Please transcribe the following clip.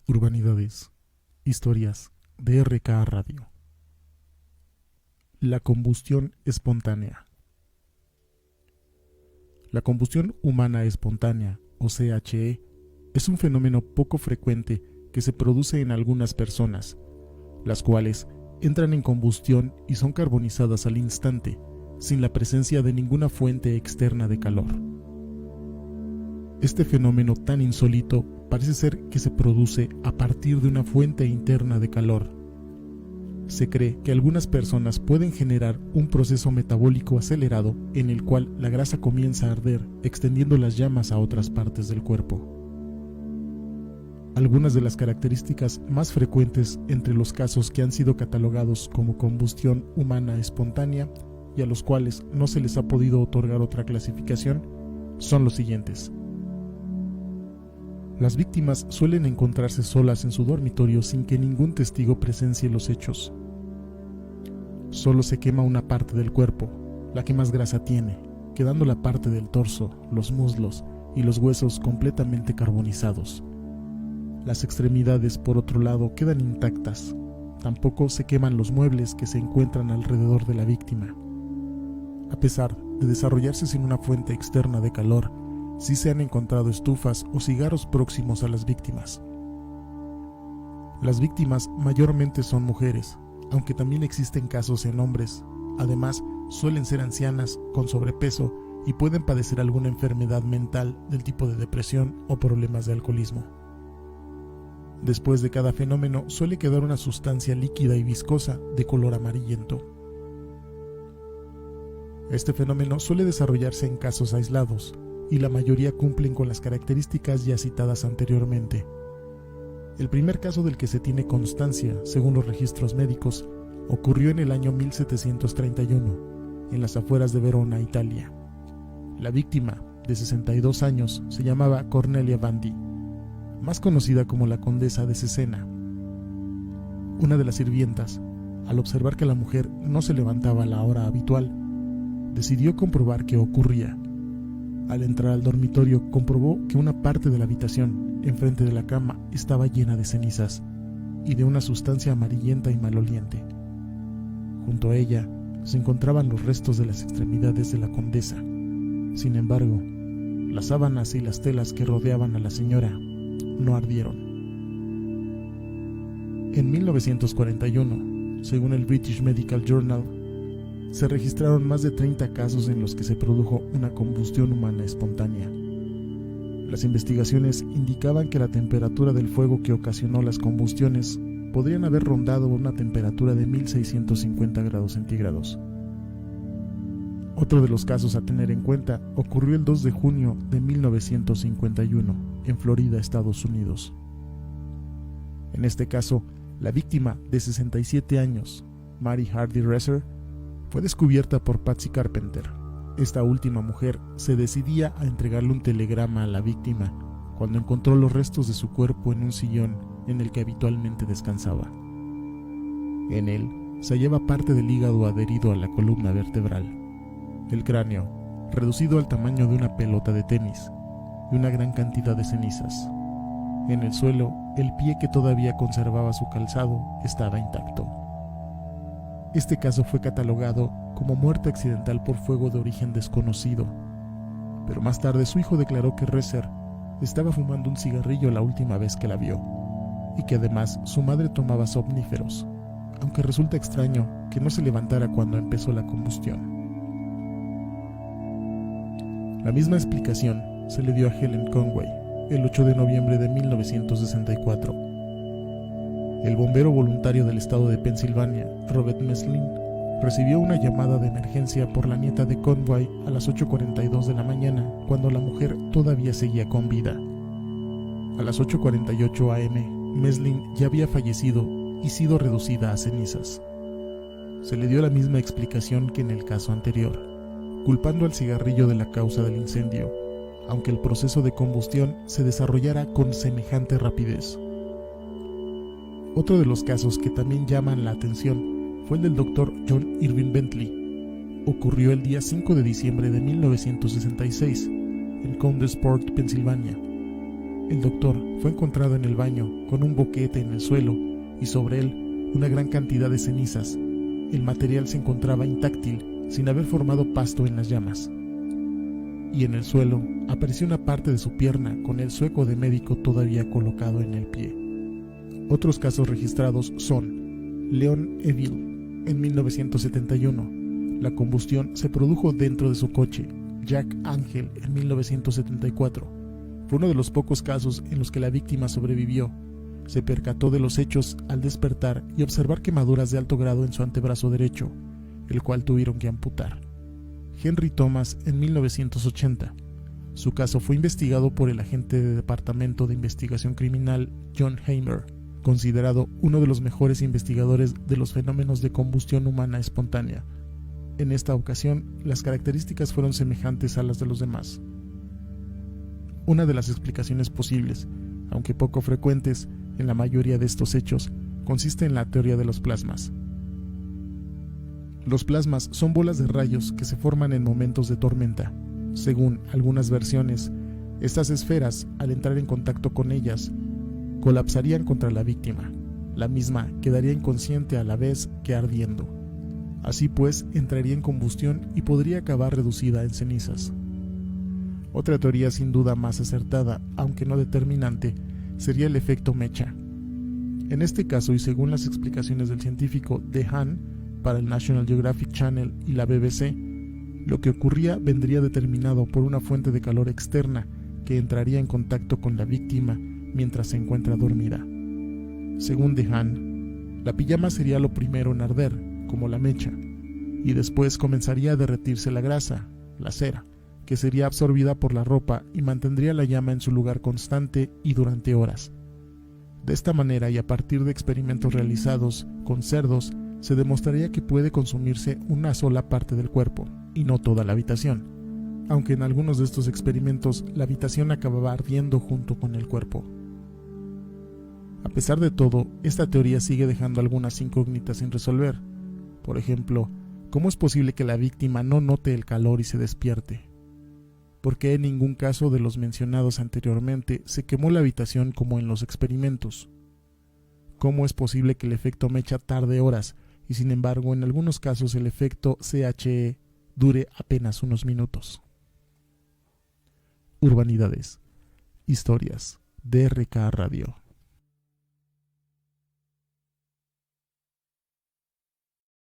Urbanidades, historias de RK Radio. La combustión espontánea. La combustión humana espontánea, o CHE, es un fenómeno poco frecuente que se produce en algunas personas, las cuales entran en combustión y son carbonizadas al instante, sin la presencia de ninguna fuente externa de calor. Este fenómeno tan insólito parece ser que se produce a partir de una fuente interna de calor. Se cree que algunas personas pueden generar un proceso metabólico acelerado en el cual la grasa comienza a arder, extendiendo las llamas a otras partes del cuerpo. Algunas de las características más frecuentes entre los casos que han sido catalogados como combustión humana espontánea y a los cuales no se les ha podido otorgar otra clasificación son los siguientes. Las víctimas suelen encontrarse solas en su dormitorio sin que ningún testigo presencie los hechos. Solo se quema una parte del cuerpo, la que más grasa tiene, quedando la parte del torso, los muslos y los huesos completamente carbonizados. Las extremidades, por otro lado, quedan intactas. Tampoco se queman los muebles que se encuentran alrededor de la víctima. A pesar de desarrollarse sin una fuente externa de calor, sí se han encontrado estufas o cigarros próximos a las víctimas. Las víctimas mayormente son mujeres, aunque también existen casos en hombres. Además, suelen ser ancianas, con sobrepeso y pueden padecer alguna enfermedad mental del tipo de depresión o problemas de alcoholismo. Después de cada fenómeno suele quedar una sustancia líquida y viscosa de color amarillento. Este fenómeno suele desarrollarse en casos aislados, y la mayoría cumplen con las características ya citadas anteriormente. El primer caso del que se tiene constancia, según los registros médicos, ocurrió en el año 1731, en las afueras de Verona, Italia. La víctima, de 62 años, se llamaba Cornelia Bandi, más conocida como la Condesa de Cesena. Una de las sirvientas, al observar que la mujer no se levantaba a la hora habitual, decidió comprobar qué ocurría. Al entrar al dormitorio, comprobó que una parte de la habitación, enfrente de la cama, estaba llena de cenizas y de una sustancia amarillenta y maloliente. Junto a ella se encontraban los restos de las extremidades de la condesa. Sin embargo, las sábanas y las telas que rodeaban a la señora no ardieron. En 1941, según el British Medical Journal, se registraron más de 30 casos en los que se produjo una combustión humana espontánea. Las investigaciones indicaban que la temperatura del fuego que ocasionó las combustiones podrían haber rondado una temperatura de 1650 grados centígrados. Otro de los casos a tener en cuenta ocurrió el 2 de junio de 1951 en Florida, Estados Unidos. En este caso, la víctima de 67 años, Mary Hardy Reser, fue descubierta por Patsy Carpenter. Esta última mujer se decidía a entregarle un telegrama a la víctima cuando encontró los restos de su cuerpo en un sillón en el que habitualmente descansaba. En él se hallaba parte del hígado adherido a la columna vertebral, el cráneo reducido al tamaño de una pelota de tenis y una gran cantidad de cenizas. En el suelo, el pie que todavía conservaba su calzado estaba intacto. Este caso fue catalogado como muerte accidental por fuego de origen desconocido, pero más tarde su hijo declaró que Reser estaba fumando un cigarrillo la última vez que la vio, y que además su madre tomaba somníferos, aunque resulta extraño que no se levantara cuando empezó la combustión. La misma explicación se le dio a Helen Conway el 8 de noviembre de 1964. El bombero voluntario del estado de Pensilvania, Robert Meslin, recibió una llamada de emergencia por la nieta de Conway a las 8:42 de la mañana, cuando la mujer todavía seguía con vida. A las 8:48 am, Meslin ya había fallecido y sido reducida a cenizas. Se le dio la misma explicación que en el caso anterior, culpando al cigarrillo de la causa del incendio, aunque el proceso de combustión se desarrollara con semejante rapidez. Otro de los casos que también llaman la atención fue el del Dr. John Irving Bentley. Ocurrió el día 5 de diciembre de 1966 en Coundersport, Pensilvania. El doctor fue encontrado en el baño con un boquete en el suelo y sobre él una gran cantidad de cenizas. El material se encontraba intáctil, sin haber formado pasto en las llamas. Y en el suelo apareció una parte de su pierna con el sueco de médico todavía colocado en el pie. Otros casos registrados son Leon Eville en 1971. La combustión se produjo dentro de su coche. Jack Angel en 1974. Fue uno de los pocos casos en los que la víctima sobrevivió. Se percató de los hechos al despertar y observar quemaduras de alto grado en su antebrazo derecho, el cual tuvieron que amputar. Henry Thomas en 1980. Su caso fue investigado por el agente del Departamento de Investigación Criminal John Hamer, considerado uno de los mejores investigadores de los fenómenos de combustión humana espontánea. En esta ocasión, las características fueron semejantes a las de los demás. Una de las explicaciones posibles, aunque poco frecuentes en la mayoría de estos hechos, consiste en la teoría de los plasmas. Los plasmas son bolas de rayos que se forman en momentos de tormenta. Según algunas versiones, estas esferas, al entrar en contacto con ellas, colapsarían contra la víctima. La misma quedaría inconsciente a la vez que ardiendo. Así pues, entraría en combustión y podría acabar reducida en cenizas. Otra teoría sin duda más acertada, aunque no determinante, sería el efecto mecha. En este caso, y según las explicaciones del científico DeHaan para el National Geographic Channel y la BBC, lo que ocurría vendría determinado por una fuente de calor externa que entraría en contacto con la víctima mientras se encuentra dormida. Según DeHaan, la pijama sería lo primero en arder, como la mecha, y después comenzaría a derretirse la grasa, la cera, que sería absorbida por la ropa y mantendría la llama en su lugar constante y durante horas. De esta manera, y a partir de experimentos realizados con cerdos, se demostraría que puede consumirse una sola parte del cuerpo, y no toda la habitación, aunque en algunos de estos experimentos la habitación acababa ardiendo junto con el cuerpo. A pesar de todo, esta teoría sigue dejando algunas incógnitas sin resolver. Por ejemplo, ¿cómo es posible que la víctima no note el calor y se despierte? ¿Por qué en ningún caso de los mencionados anteriormente se quemó la habitación como en los experimentos? ¿Cómo es posible que el efecto mecha tarde horas y sin embargo en algunos casos el efecto CHE dure apenas unos minutos? Urbanidades. Historias. DRK Radio.